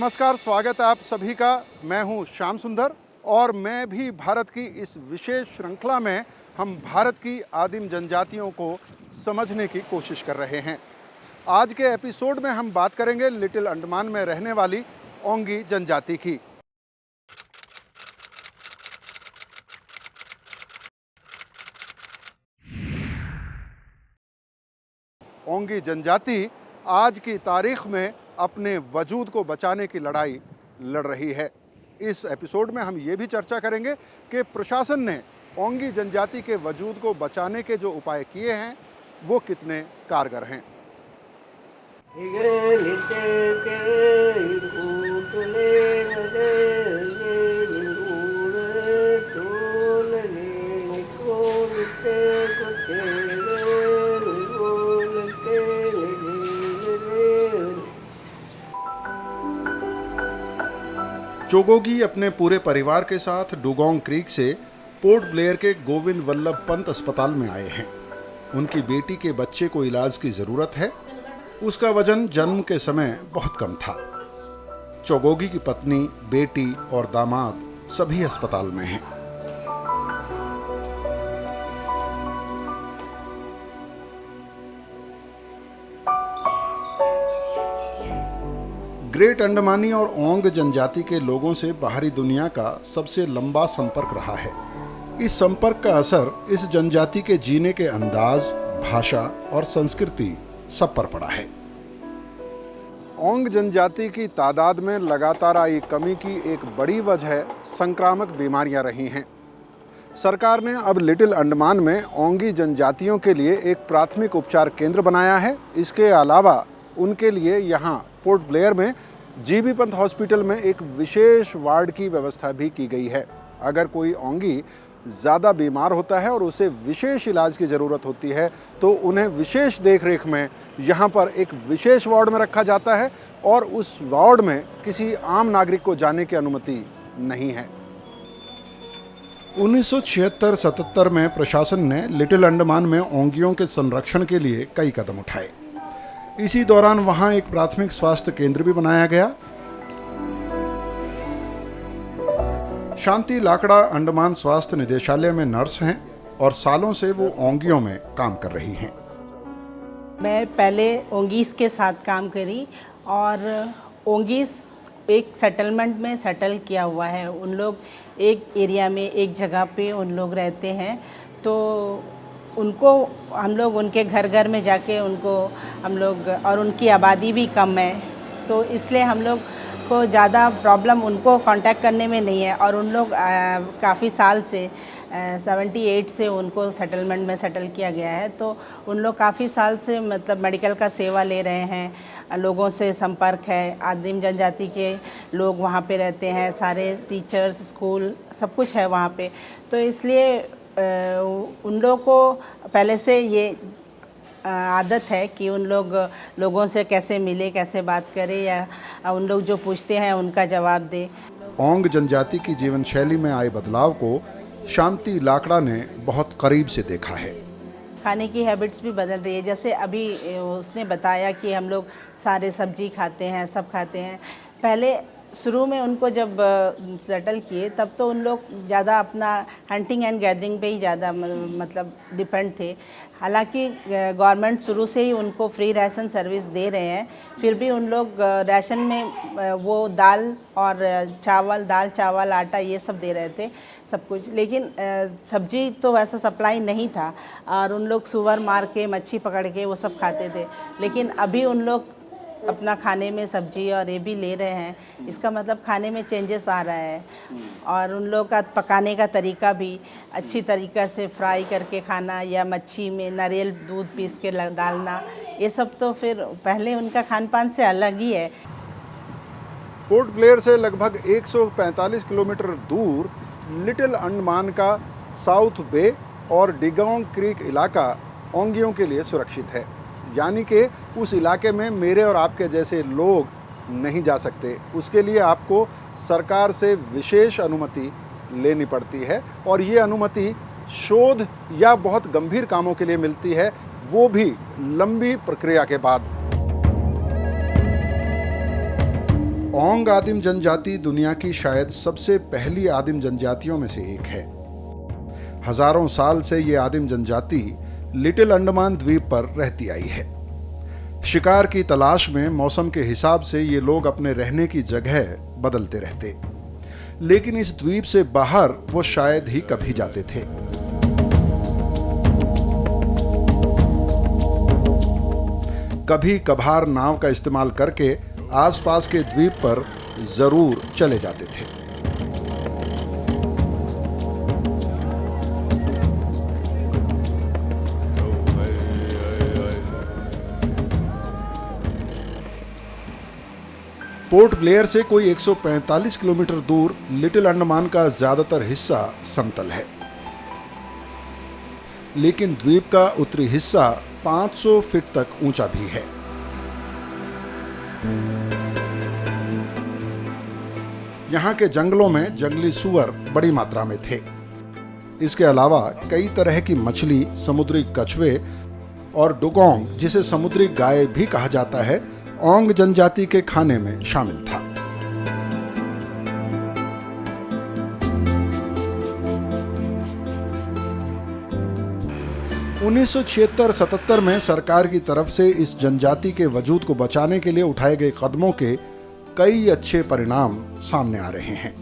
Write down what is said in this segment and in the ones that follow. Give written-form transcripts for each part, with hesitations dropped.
नमस्कार, स्वागत है आप सभी का। मैं हूं श्याम सुंदर और मैं भी भारत की इस विशेष श्रृंखला में हम भारत की आदिम जनजातियों को समझने की कोशिश कर रहे हैं। आज के एपिसोड में हम बात करेंगे लिटिल अंडमान में रहने वाली ओंगी जनजाति की। ओंगी जनजाति आज की तारीख में अपने वजूद को बचाने की लड़ाई लड़ रही है। इस एपिसोड में हम ये भी चर्चा करेंगे कि प्रशासन ने ओंगी जनजाति के वजूद को बचाने के जो उपाय किए हैं वो कितने कारगर हैं। चोगोगी अपने पूरे परिवार के साथ डुगोंग क्रीक से पोर्ट ब्लेयर के गोविंद वल्लभ पंत अस्पताल में आए हैं। उनकी बेटी के बच्चे को इलाज की जरूरत है। उसका वजन जन्म के समय बहुत कम था। चोगोगी की पत्नी, बेटी और दामाद सभी अस्पताल में हैं। ग्रेट अंडमानी और ओंग जनजाति के लोगों से बाहरी दुनिया का सबसे लंबा संपर्क रहा है। इस संपर्क का असर इस जनजाति के जीने के अंदाज, भाषा और संस्कृति सब पर पड़ा है। ओंग जनजाति की तादाद में लगातार आई कमी की एक बड़ी वजह संक्रामक बीमारियां रही हैं। सरकार ने अब लिटिल अंडमान में ओंगी जनजातियों के लिए एक प्राथमिक उपचार केंद्र बनाया है। इसके अलावा उनके लिए यहाँ पोर्ट ब्लेयर में जीबी पंत हॉस्पिटल में एक विशेष वार्ड की व्यवस्था भी की गई है। अगर कोई ओंगी ज़्यादा बीमार होता है और उसे विशेष इलाज की ज़रूरत होती है तो उन्हें विशेष देखरेख में यहाँ पर एक विशेष वार्ड में रखा जाता है और उस वार्ड में किसी आम नागरिक को जाने की अनुमति नहीं है। 1976-77 में प्रशासन ने लिटिल अंडमान में ओंगियों के संरक्षण के लिए कई कदम उठाए। इसी दौरान वहां एक प्राथमिक स्वास्थ्य केंद्र भी बनाया गया। शांति लाकड़ा अंडमान स्वास्थ्य निदेशालय में नर्स हैं और सालों से वो ओंगियों में काम कर रही हैं। मैं पहले ओंगीस के साथ काम करी और ओंगीस एक सेटलमेंट में सेटल किया हुआ है। उन लोग एक एरिया में एक जगह पे उन लोग रहते हैं, तो उनको हम लोग उनके घर घर में जाके उनको हम लोग, और उनकी आबादी भी कम है तो इसलिए हम लोग को ज़्यादा प्रॉब्लम उनको कांटेक्ट करने में नहीं है। और उन लोग काफ़ी साल से 78 से उनको सेटलमेंट में सेटल किया गया है, तो उन लोग काफ़ी साल से मतलब मेडिकल का सेवा ले रहे हैं, लोगों से संपर्क है। आदिम जनजाति के लोग वहाँ पे रहते हैं, सारे टीचर्स, स्कूल सब कुछ है वहाँ पे, तो इसलिए उन लोगों को पहले से ये आदत है कि उन लोगों से कैसे मिले, कैसे बात करें, या उन लोग जो पूछते हैं उनका जवाब दे। ओंग जनजाति की जीवन शैली में आए बदलाव को शांति लाकड़ा ने बहुत करीब से देखा है। खाने की हैबिट्स भी बदल रही है। जैसे अभी उसने बताया कि हम लोग सारे सब्जी खाते हैं, सब खाते हैं। पहले शुरू में उनको जब सेटल किए तब तो उन लोग ज़्यादा अपना हंटिंग एंड गैदरिंग पे ही ज़्यादा मतलब डिपेंड थे। हालांकि गवर्नमेंट शुरू से ही उनको फ्री राशन सर्विस दे रहे हैं, फिर भी उन लोग राशन में वो दाल और चावल, दाल चावल आटा ये सब दे रहे थे, सब कुछ। लेकिन सब्जी तो वैसा सप्लाई नहीं था और उन लोग सुअर मार के, मच्छी पकड़ के वो सब खाते थे। लेकिन अभी उन लोग अपना खाने में सब्जी और ये भी ले रहे हैं। इसका मतलब खाने में चेंजेस आ रहा है और उन लोग का पकाने का तरीका भी अच्छी तरीक़ा से फ्राई करके खाना, या मच्छी में नारियल दूध पीस के डालना, ये सब तो फिर पहले उनका खान पान से अलग ही है। पोर्ट ब्लेयर से लगभग 145 किलोमीटर दूर लिटिल अंडमान का साउथ बे और डिगोंग क्रीक इलाका ओंगियों के लिए सुरक्षित है, यानी कि उस इलाके में मेरे और आपके जैसे लोग नहीं जा सकते। उसके लिए आपको सरकार से विशेष अनुमति लेनी पड़ती है और ये अनुमति शोध या बहुत गंभीर कामों के लिए मिलती है, वो भी लंबी प्रक्रिया के बाद। ओंग आदिम जनजाति दुनिया की शायद सबसे पहली आदिम जनजातियों में से एक है। हजारों साल से ये आदिम जनजाति लिटिल अंडमान द्वीप पर रहती आई है। शिकार की तलाश में मौसम के हिसाब से ये लोग अपने रहने की जगह बदलते रहते, लेकिन इस द्वीप से बाहर वो शायद ही कभी जाते थे। कभी कभार नाव का इस्तेमाल करके आसपास के द्वीप पर जरूर चले जाते थे। पोर्ट ब्लेयर से कोई 145 किलोमीटर दूर लिटिल अंडमान का ज्यादातर हिस्सा समतल है, लेकिन द्वीप का उत्तरी हिस्सा 500 फीट तक ऊंचा भी है। यहां के जंगलों में जंगली सुअर बड़ी मात्रा में थे। इसके अलावा कई तरह की मछली, समुद्री कछुए और डुगोंग, जिसे समुद्री गाय भी कहा जाता है, ओंग जनजाति के खाने में शामिल था। 1976-77 में सरकार की तरफ से इस जनजाति के वजूद को बचाने के लिए उठाए गए कदमों के कई अच्छे परिणाम सामने आ रहे हैं।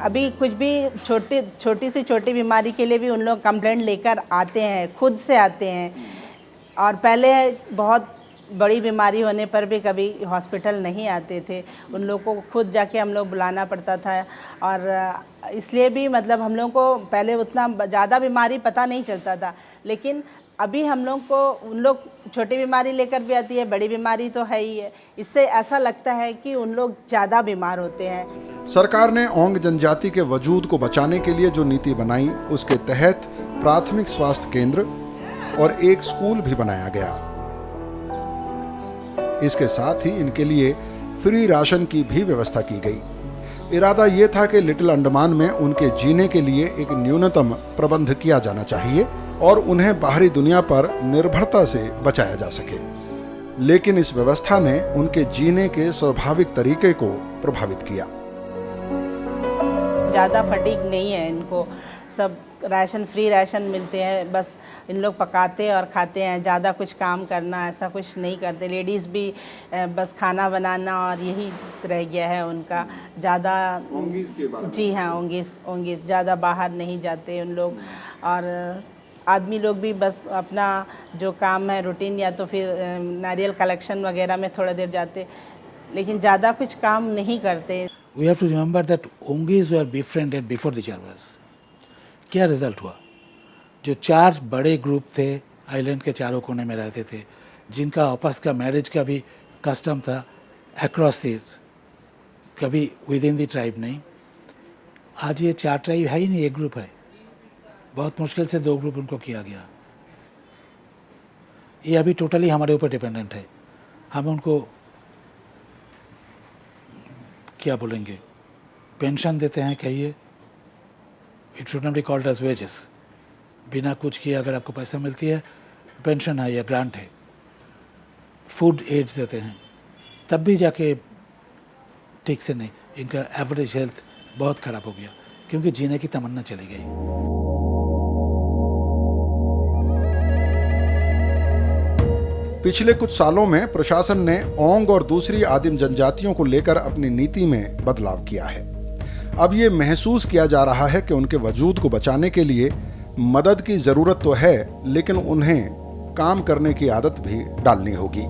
अभी कुछ भी छोटी से छोटी बीमारी के लिए भी उन लोग कंप्लेंट लेकर आते हैं, खुद से आते हैं। और पहले बहुत बड़ी बीमारी होने पर भी कभी हॉस्पिटल नहीं आते थे, उन लोगों को खुद जाके हम लोग बुलाना पड़ता था। और इसलिए भी मतलब हम लोग को पहले उतना ज़्यादा बीमारी पता नहीं चलता था, लेकिन अभी हम लोग को उन लोग छोटी बीमारी लेकर भी आती है, बड़ी बीमारी तो है ही है। इससे ऐसा लगता है कि उन लोग ज़्यादा बीमार होते हैं। सरकार ने ओंग जनजाति के वजूद को बचाने के लिए जो नीति बनाई, उसके तहत प्राथमिक स्वास्थ्य केंद्र और एक स्कूल भी बनाया गया। इसके साथ ही इनके लिए फ्री राशन की भी व्यवस्था की गई। इरादा यह था कि लिटिल अंडमान में उनके जीने के लिए एक न्यूनतम प्रबंध किया जाना चाहिए और उन्हें बाहरी दुनिया पर निर्भरता से बचाया जा सके। लेकिन इस व्यवस्था ने उनके जीने के स्वाभाविक तरीके को प्रभावित किया। ज़्यादा फटीग नहीं है इनको, सब राशन, फ्री राशन मिलते हैं, बस इन लोग पकाते और खाते हैं। ज़्यादा कुछ काम करना ऐसा कुछ नहीं करते। लेडीज़ भी बस खाना बनाना और यही रह गया है उनका। ज़्यादा जी हाँ, ओंगीस ज़्यादा बाहर नहीं जाते उन लोग। और आदमी लोग भी बस अपना जो काम है रूटीन, या तो फिर नारियल कलेक्शन वगैरह में थोड़ा देर जाते, लेकिन ज़्यादा कुछ काम नहीं करते। We have to remember that Ongis were befriended before the Charwas. क्या रिजल्ट हुआ? जो 4 बड़े ग्रुप थे, आइलैंड के चारों कोने में रहते थे, जिनका आपस का मैरिज का भी कस्टम था, अक्रॉस सीज, कभी विद इन द ट्राइब नहीं। आज ये 4 ट्राइब है ही नहीं, एक ग्रुप है। बहुत मुश्किल से 2 ग्रुप उनको किया गया। ये अभी टोटली हमारे ऊपर डिपेंडेंट है। हम उनको क्या बोलेंगे, पेंशन देते हैं, कहिए, it should not be called as wages. बिना कुछ किए अगर आपको पैसा मिलती है, पेंशन है या ग्रांट है। फूड एड्स देते हैं, तब भी जाके ठीक से नहीं। इनका एवरेज हेल्थ बहुत ख़राब हो गया, क्योंकि जीने की तमन्ना चली गई। पिछले कुछ सालों में प्रशासन ने ओंग और दूसरी आदिम जनजातियों को लेकर अपनी नीति में बदलाव किया है। अब ये महसूस किया जा रहा है कि उनके वजूद को बचाने के लिए मदद की जरूरत तो है, लेकिन उन्हें काम करने की आदत भी डालनी होगी।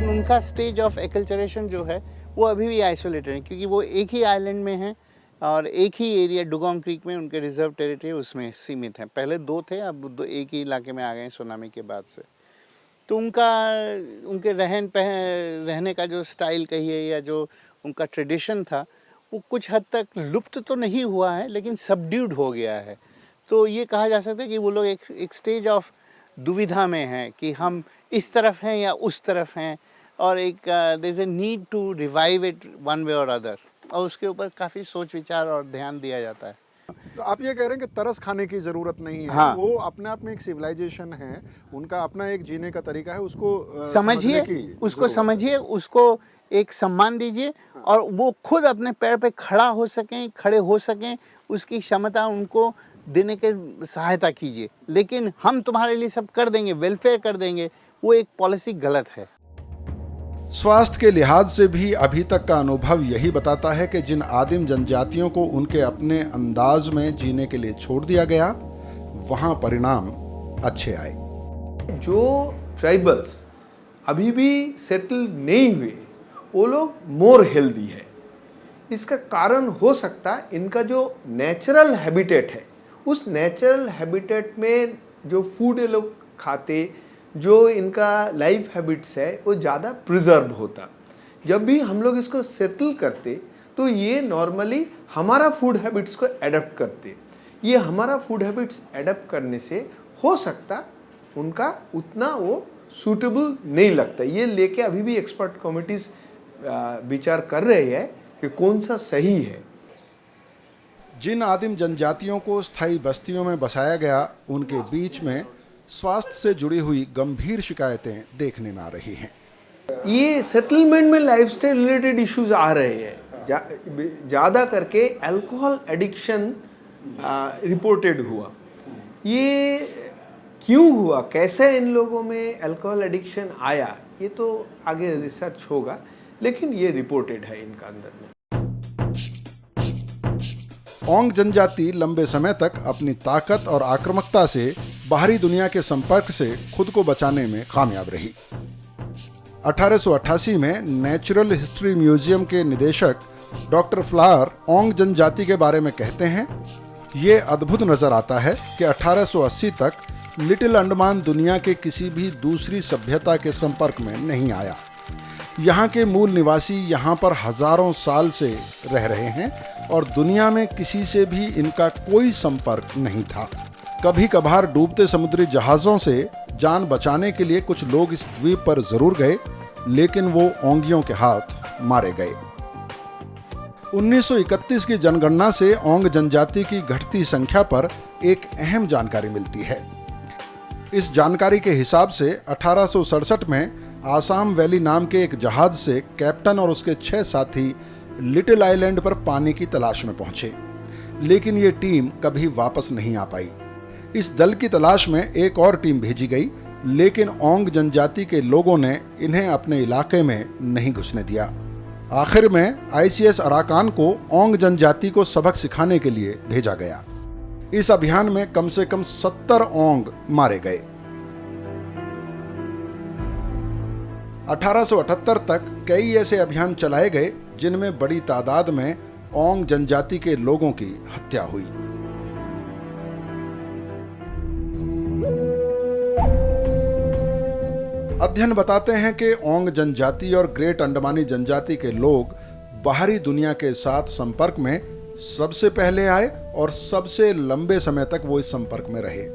उनका स्टेज ऑफ एक्लचरेशन जो है वो अभी भी आइसोलेटेड है, क्योंकि वो एक ही आइलैंड में है और एक ही एरिया डुगोंग क्रीक में उनके रिजर्व टेरिटरी उसमें सीमित हैं। पहले 2 थे, अब एक ही इलाके में आ गए हैं सुनामी के बाद से। तो उनके रहने का जो स्टाइल कहिए या जो उनका ट्रेडिशन था, वो कुछ हद तक लुप्त तो नहीं हुआ है, लेकिन सबड्यूड हो गया है। तो ये कहा जा सकता है कि वो लोग एक स्टेज ऑफ दुविधा में हैं कि हम इस तरफ हैं या उस तरफ हैं, और एक there is a need to revive it one way और अदर, और उसके ऊपर काफ़ी सोच विचार और ध्यान दिया जाता है। तो आप ये कह रहे हैं कि तरस खाने की जरूरत नहीं है। हाँ। वो अपने आप में एक सिविलाइजेशन है, उनका अपना एक जीने का तरीका है, उसको समझिए, समझने की उसको जरूरत है। समझिए, उसको एक सम्मान दीजिए और वो खुद अपने पैर पे खड़े हो सकें, उसकी क्षमता उनको देने के सहायता कीजिए। लेकिन हम तुम्हारे लिए सब कर देंगे, वेलफेयर कर देंगे, वो एक पॉलिसी गलत है। स्वास्थ्य के लिहाज से भी अभी तक का अनुभव यही बताता है कि जिन आदिम जनजातियों को उनके अपने अंदाज में जीने के लिए छोड़ दिया गया, वहां परिणाम अच्छे आए। जो ट्राइबल्स अभी भी सेटल नहीं हुए, वो लोग मोर हेल्दी है। इसका कारण हो सकता है इनका जो नेचुरल हैबिटेट है, उस नेचुरल हैबिटेट में जो फूड ये लोग खाते, जो इनका लाइफ हैबिट्स है, वो ज़्यादा प्रिजर्व होता। जब भी हम लोग इसको सेटल करते तो ये नॉर्मली हमारा फूड हैबिट्स को एडप्ट करते। ये हमारा फूड हैबिट्स एडप्ट करने से हो सकता उनका उतना वो सूटेबल नहीं लगता। ये लेके अभी भी एक्सपर्ट कमिटीज़ विचार कर रहे हैं कि कौन सा सही है। जिन आदिम जनजातियों को स्थायी बस्तियों में बसाया गया, उनके बीच में स्वास्थ्य से जुड़ी हुई गंभीर शिकायतें देखने में आ रही हैं। ये सेटलमेंट में लाइफस्टाइल रिलेटेड इश्यूज आ रहे हैं। ज़्यादा करके अल्कोहल एडिक्शन रिपोर्टेड हुआ। ये क्यों हुआ, कैसे इन लोगों में अल्कोहल एडिक्शन आया, ये तो आगे रिसर्च होगा, लेकिन ये रिपोर्टेड है इनका अंदर में। ओंग जनजाति लंबे समय तक अपनी ताकत और आक्रामकता से बाहरी दुनिया के संपर्क से खुद को बचाने में कामयाब रही। 1888 में नेचुरल हिस्ट्री म्यूजियम के निदेशक डॉक्टर फ्लावर ओंग जनजाति के बारे में कहते हैं, ये अद्भुत नजर आता है कि 1880 तक लिटिल अंडमान दुनिया के किसी भी दूसरी सभ्यता के संपर्क में नहीं आया। यहाँ के मूल निवासी यहाँ पर हजारों साल से रह रहे हैं और दुनिया में किसी से भी इनका कोई संपर्क नहीं था। कभी कभार डूबते समुद्री जहाज़ों से जान बचाने के लिए कुछ लोग इस द्वीप पर जरूर गए, लेकिन वो ओंगियों के हाथ मारे गए। 1931 की जनगणना से ओंग जनजाति की घटती संख्या पर एक अहम जानकारी मिलती है। इस जानकारी के हिसाब से 1867 में आसाम वैली नाम के एक जहाज से कैप्टन और उसके 6 साथी लिटिल आइलैंड पर पानी की तलाश में पहुंचे, लेकिन ये टीम कभी वापस नहीं आ पाई। इस दल की तलाश में एक और टीम भेजी गई, लेकिन ओंग जनजाति के लोगों ने इन्हें अपने इलाके में नहीं घुसने दिया। आखिर में ICS अराकान को ओंग जनजाति को सबक सिखाने के लिए भेजा गया। इस अभियान में कम से कम 70 ओंग मारे गए। 1878 तक कई ऐसे अभियान चलाए गए जिनमें बड़ी तादाद में ओंग जनजाति के लोगों की हत्या हुई। अध्ययन बताते हैं कि ओंग जनजाति और ग्रेट अंडमानी जनजाति के लोग बाहरी दुनिया के साथ संपर्क में सबसे पहले आए और सबसे लंबे समय तक वो इस संपर्क में रहे।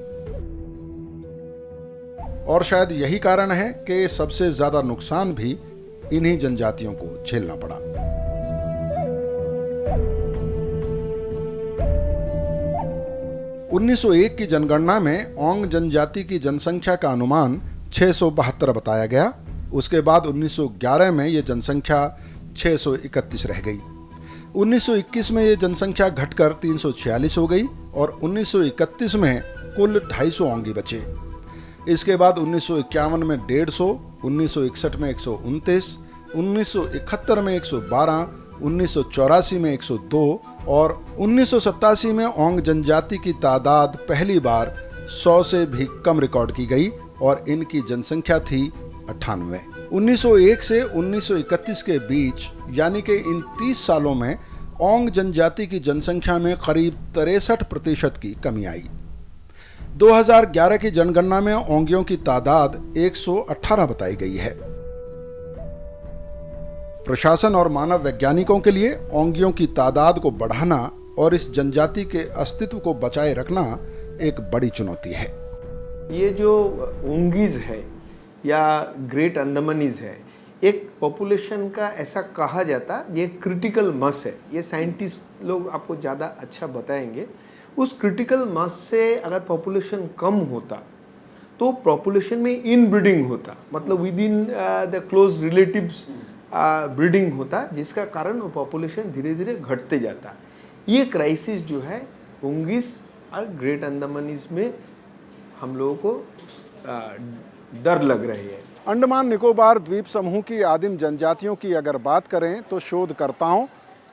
और शायद यही कारण है कि सबसे ज्यादा नुकसान भी इन्हीं जनजातियों को झेलना पड़ा। उन्नीस की जनगणना में ओंग जनजाति की जनसंख्या का अनुमान 672 बताया गया। उसके बाद 1911 में यह जनसंख्या 631 रह गई। 1921 में यह जनसंख्या घटकर 346 हो गई और 1931 में कुल 250 ओंगी बचे। इसके बाद 1951 में 150, 1961 में 129, 1971 में 112, 1984 में 102 और 1987 में ओंग जनजाति की तादाद पहली बार 100 से भी कम रिकॉर्ड की गई और इनकी जनसंख्या थी 98। 1901 से 1931 के बीच यानी कि इन 30 सालों में ओंग जनजाति की जनसंख्या में करीब 63% की कमी आई। 2011 की जनगणना में ओंगियों की तादाद 118 बताई गई है। प्रशासन और मानव वैज्ञानिकों के लिए ओंगियों की तादाद को बढ़ाना और इस जनजाति के अस्तित्व को बचाए रखना एक बड़ी चुनौती है। ये जो ओंगीज है या ग्रेट अंडमानीज है, एक पॉपुलेशन का ऐसा कहा जाता, ये क्रिटिकल मस है। ये साइंटिस्ट लोग आपको ज़्यादा अच्छा बताएंगे। उस क्रिटिकल मास से अगर पॉपुलेशन कम होता तो पॉपुलेशन में इनब्रीडिंग होता, मतलब with in the close relatives breeding होता, जिसका कारण वो पॉपुलेशन धीरे धीरे घटते जाता। ये क्राइसिस जो है उंगीस और ग्रेट अंडमानीज में हम लोगों को डर लग रही है। अंडमान निकोबार द्वीप समूह की आदिम जनजातियों की अगर बात करें तो शोधकर्ताओं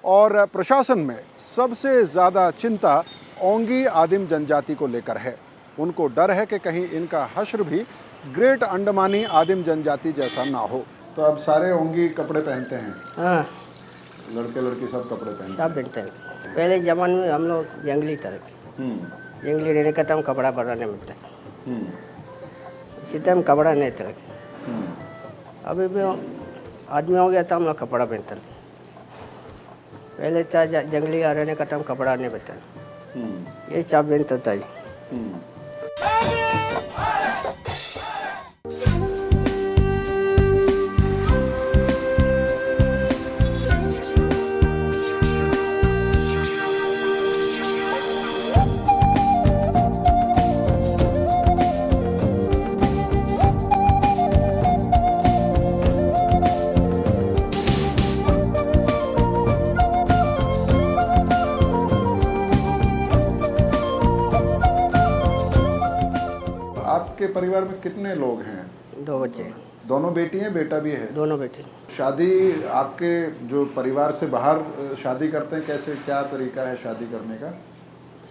और प्रशासन में सबसे ज़्यादा चिंता ओंगी आदिम जनजाति को लेकर है। उनको डर है कि कहीं इनका हश्र भी ग्रेट अंडमानी आदिम जनजाति जैसा ना हो। तो अब सारे ओंगी कपड़े पहनते हैं? हाँ, लड़के लड़की सब कपड़े पहनते सब पहनते हैं। पहले ज़माने में हम लोग जंगली तरह हैं। जंगली रहने का तो हम कपड़ा बनाने मिलता है, इसी तरह हम कपड़ा नहीं तरह। अभी भी आदमी हो गया तो हम लोग कपड़ा पहनते हैं। पहले था जंगली रहने का तो हम कपड़ा नहीं पहनते, ये सब पहनता था। आपके परिवार में कितने लोग हैं? 2 बच्चे, दोनों बेटी हैं, बेटा भी है? दोनों बेटे। शादी आपके जो परिवार से बाहर शादी करते हैं, कैसे क्या तरीका है शादी करने का?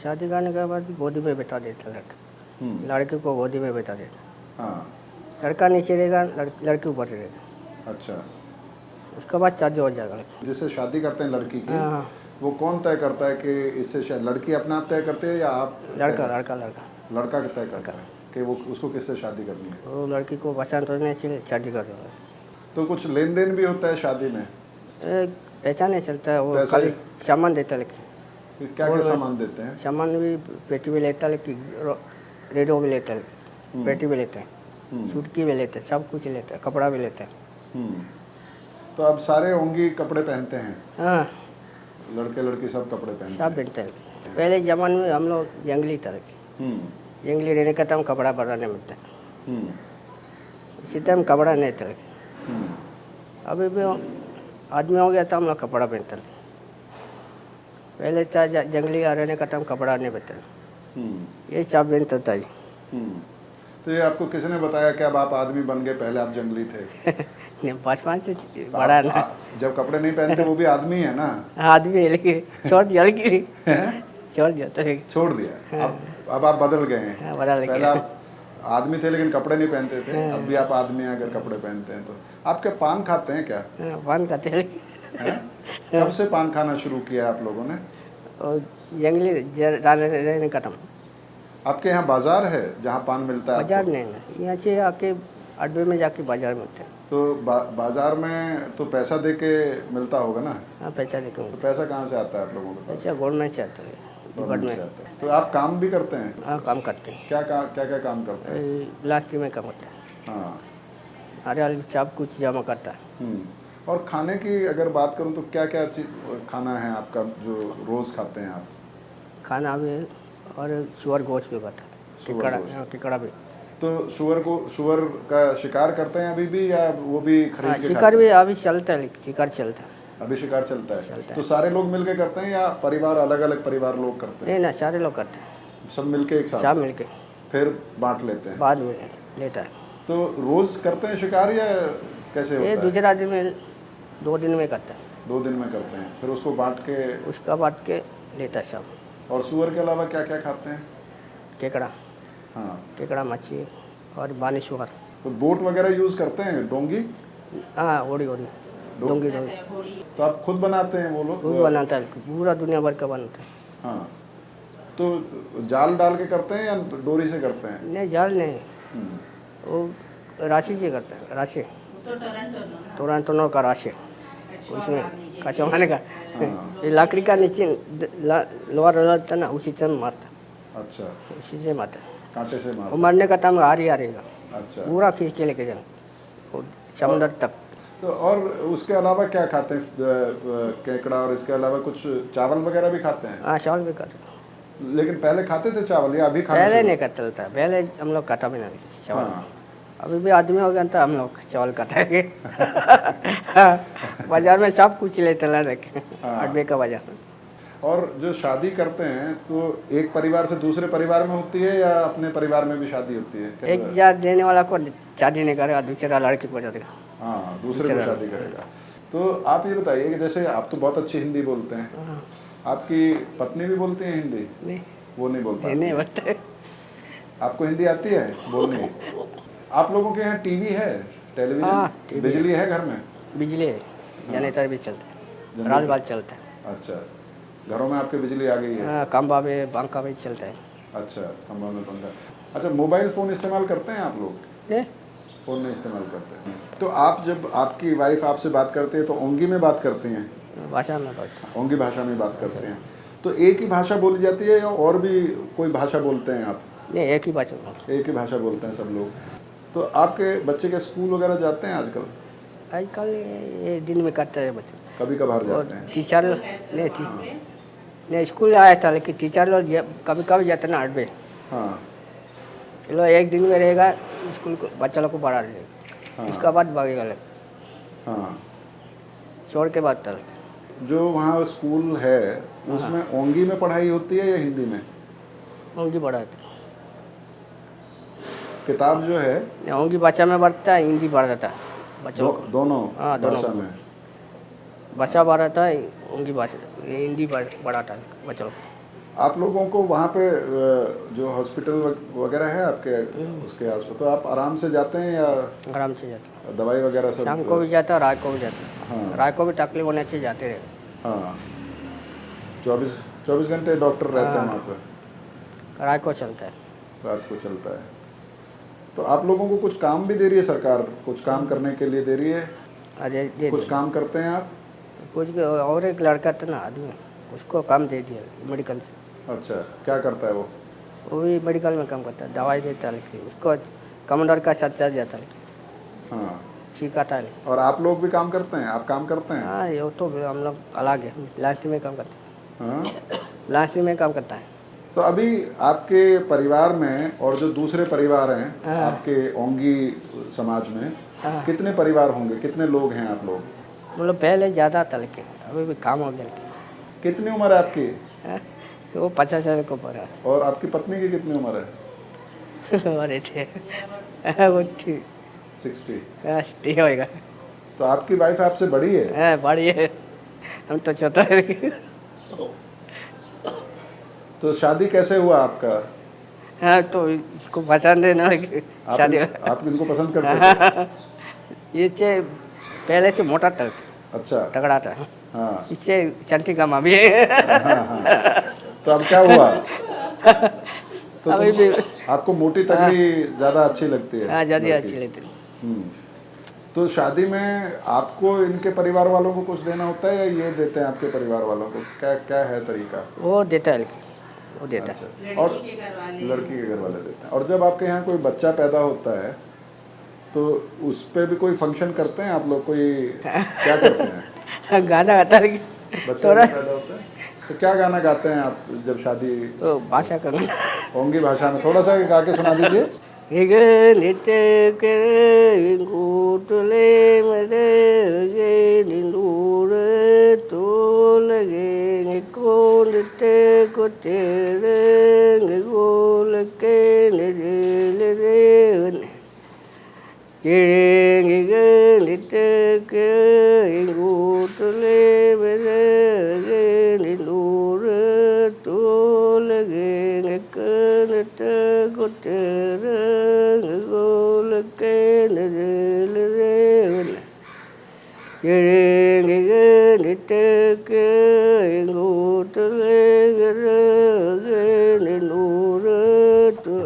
शादी करने के बाद गोदी में बैठा देता लड़का, लड़की को गोदी में बैठा देता। हाँ, लड़का नीचे रहेगा, लड़की ऊपर रहेगा। अच्छा। उसके बाद शादी हो जाएगा लड़की। जिससे शादी करते हैं लड़की की, हाँ, वो कौन तय करता है कि इससे लड़की अपना आप तय करते हैं या आप? लड़का लड़का लड़का लड़का तय करता है कि वो उसको किससे शादी करनी है। वो लड़की को पहचान तो नहीं चले, शादी कर रहा है। तो कुछ लेन देन भी होता है शादी में? पहचान नहीं चलता है, वो पैसा खाली ही? सामान देता है। लेकिन क्या क्या सामान देते हैं? सामान भी पेटी भी लेता है, लेकिन रेडियो भी लेता है, पेटी भी लेता है, सूटकी भी लेता है, सब कुछ लेता है, कपड़ा भी लेता है। तो अब सारे ओंगी कपड़े पहनते हैं? हाँ, लड़के लड़की सब कपड़े पहनते सब पहनते हैं। पहले ज़माने में हम लोग जंगली तरह हैं। जंगली रहने का तो हम कपड़ा बनाने मिलता है, इसी तरह हम कपड़ा नहीं तरह। अभी भी आदमी हो गया तो हम लोग कपड़ा पहनते हैं। पहले था जंगली रहने का तो हम कपड़ा नहीं पहनते, ये सब पहनता था। तो ये आपको किसने बताया कि अब आप आदमी बन गए, पहले आप जंगली थे? नहीं, 5-5 से बड़ा ना। जब कपड़े नहीं पहनते वो भी आदमी है ना? आदमी है, लेकिन छोड़ दिया, लेकिन छोड़ दिया तो छोड़ दिया। अब आप बदल गए हैं। हाँ, बदल गए। पहले आप आदमी थे लेकिन कपड़े नहीं पहनते थे, अब भी आप आदमी हैं अगर कपड़े पहनते हैं तो। आप क्या पान खाते हैं क्या? पान खाते हैं। हैं? कब से पान खाना शुरू किया आप लोगों ने? और जंगली रहने का था। आपके यहाँ बाजार है जहाँ पान मिलता है? बाजार नहीं ना, यहाँ से आके अड्डे में जाके बाजार में होते हैं। तो बाजार में तो पैसा दे के मिलता होगा ना? हाँ, पैसा देकर तो पैसा कहाँ से आता है आप लोगों के पास? पैसा गवर्नमेंट से आता है, गवर्नमेंट से आता है। तो आप काम भी करते हैं? हाँ, काम करते हैं। क्या क्या काम करते हैं? प्लास्टिक में काम होता है। हाँ। अरे सब कुछ जमा करता है। और खाने की अगर बात करूं तो क्या क्या खाना है आपका जो रोज़ खाते हैं आप? खाना भी और सुअर गोश्त भी खाता है, किकड़ा भी। तो सुअर का शिकार करते हैं अभी भी या वो भी खरीद के? शिकार भी अभी चलता है, शिकार चलता है। अभी शिकार चलता है। तो सारे लोग मिलके करते हैं या परिवार अलग अलग परिवार लोग करते हैं? नहीं ना, सारे लोग करते हैं, सब मिलके एक साथ? सब मिलके फिर बांट लेते हैं? बाद में लेता है। तो रोज करते हैं शिकार या कैसे होता ये है? दूसरा दिन में 2 दिन में करता है। 2 दिन में करते हैं, फिर उसको बांट के? उसका बांट के लेता है सब। और सुअर के अलावा क्या क्या खाते हैं? केकड़ा, हाँ, केकड़ा मच्छी और बानी सुअर। तो बोट वगैरह यूज़ करते हैं? डोंगी? हाँ, ओड़ी डोंगी। तो आप खुद बनाते हैं वो लोग? खुद बनाता है, पूरा दुनिया भर का बनाता है। हाँ। तो जाल डाल के करते हैं या डोरी से करते हैं? नहीं, जाल नहीं, वो राशि से करता है, राशि टोरंटो का राशि, उसमें कचवाने का ये लकड़ी का नीचे लोहा रहता ना, उसी से मारता। अच्छा, उसी से मारता, कांटे से वो मारते? मरने का टाइम आ रहेगा, अच्छा। पूरा खींच के लेके जाओ समुद्र तक। तो और उसके अलावा क्या खाते हैं? केकड़ा और इसके अलावा कुछ चावल वगैरह भी खाते हैं? हाँ, चावल भी करते हैं। लेकिन पहले खाते थे चावल या अभी खाते पहले नहीं कतल था, पहले हम लोग कटा भी नहीं चावल। हाँ। अभी भी आदमी हो गया तो हम लोग चावल कटाएंगे। बाजार में सब कुछ लेते ला रखे, अडबे का बाजार में। और जो शादी करते हैं तो एक परिवार से दूसरे परिवार में होती है या अपने परिवार में भी शादी होती है? एक जार देने वाला को शादी नहीं करेगा, दूसरा लड़की को देगा। हाँ, दूसरे को शादी करेगा। तो आप ये बताइए कि जैसे आप तो बहुत अच्छी हिंदी बोलते हैं, आपकी पत्नी भी बोलती है हिंदी? नहीं, वो नहीं बोल पाती। नहीं बोलते। आपको हिंदी आती है बोलनी? आप लोगों के यहाँ टीवी है, टेलीविजन? हाँ, टीवी बिजली है घर में? बिजली है, जनरेटर भी चलता है, रात बात चलता है। अच्छा, घरों में आपके बिजली आ गई है? हाँ, खंबा भी पंखा भी चलता है। अच्छा, खंबा में पंखा। अच्छा, मोबाइल फ़ोन इस्तेमाल करते हैं आप लोग? ये फ़ोन नहीं इस्तेमाल करते हैं। तो आप जब आपकी वाइफ आपसे बात करती है तो ओंगी में बात करती हैं? भाषा में बोलता है। ओंगी भाषा में बात करते हैं। तो एक ही भाषा बोली जाती है या और भी कोई भाषा बोलते हैं आप? नहीं, एक ही भाषा बोलता एक ही भाषा बोलते हैं सब लोग। तो आपके बच्चे के स्कूल वगैरह जाते हैं आजकल? है। आजकल ये दिन में करते हैं बच्चे। कभी कभार और जाते हैं? टीचर नहीं स्कूल आया था, लेकिन टीचर लोग कभी कभी जाते ना अडबे। हाँ चलो एक दिन में रहेगा, स्कूल को बच्चा लोग को पढ़ा रहेगा। हाँ। इसका बाद भागेगा लग, हाँ। छोड़ के बाद तक। जो वहाँ स्कूल है उसमें ओंगी में पढ़ाई होती है या हिंदी में? ओंगी पढ़ाते, किताब जो है ओंगी भाषा में पढ़ता है, हिंदी पढ़ाता है बच्चों को। दोनों हाँ, दोनों भाषा में? भाषा पढ़ाता है, ओंगी भाषा हिंदी पढ़ाता है बच्चों को। आप लोगों को वहाँ पे जो हॉस्पिटल वगैरह है आपके उसके आसपास, तो आप आराम से जाते हैं या आराम से जाते हैं। दवाई वगैरह सब? शाम को भी जाता है, रात को भी जाता है। हाँ। रात को भी तकलीफ होने से जाते रहे। हाँ, 24 घंटे डॉक्टर रहते हैं वहाँ पे? रात को चलता है। रात को चलता है। तो आप लोगों को कुछ काम भी दे रही है सरकार? कुछ काम करने के लिए दे रही है? अरे दे कुछ काम करते हैं आप? कुछ और एक लड़का था ना आदमी, उसको काम दे दिया मेडिकल से। अच्छा, क्या करता है वो? वो भी मेडिकल में काम करता है, दवाई देता है, लेकिन उसको कमांडर का खर्चा जाता है, हाँ। सीखाता है। और आप लोग भी काम करते हैं? आप काम करते हैं? हाँ, ये तो हम लोग अलग है, लास्ट में काम करते हाँ। हैं, लास्ट में काम करता है। तो अभी आपके परिवार में और जो दूसरे परिवार हैं आपके ओंगी समाज में, कितने परिवार होंगे, कितने लोग हैं आप लोग? मतलब पहले ज़्यादा था, लेकिन अभी भी काम हो गया। कितनी उम्र है आपकी? हाँ, वो 50 साल को पड़ा। और आपकी पत्नी की कितनी उम्र है? अरे थे वो ठीक 60। होएगा। तो आपकी वाइफ आपसे बड़ी है? हाँ, बड़ी है, हम तो छोटा है। तो शादी कैसे हुआ आपका? हाँ, तो इसको पसंद है ना शादी। आप इनको पसंद करते थे? ये पहले से मोटा था, अच्छा। तगड़ा था। हाँ। इससे चंटी का माँ भी है। तो अब क्या हुआ? तो अभी भी आपको मोटी तगड़ी ज्यादा अच्छी लगती है? हाँ, ज़्यादा लड़की? अच्छी लगती है। तो शादी में आपको इनके परिवार वालों को कुछ देना होता है या ये देते हैं आपके परिवार वालों को? क्या क्या है तरीका? वो देता है, लेकिन वो देता है। अच्छा। और लड़की के घर वाले देते हैं। और जब आपके यहाँ कोई बच्चा पैदा होता है तो उस पे भी कोई फंक्शन करते हैं आप लोग? कोई क्या करते हैं? गाना गाता है, बच्चा जब पैदा होता है तो क्या गाना गाते हैं आप जब शादी? तो भाषा का गाना, ओंगी भाषा में थोड़ा सा गा के सुना दीजिए। नित्य के गुटले मेरे गे निंदूर तो लगे को नित्य को तेरे गोल के निरे रे नित्य के गुटले मेरे गे निंदूर तो लगे नित्य को तेरे गोल के निरे रे नित्य के गुटले गे निंदूर तो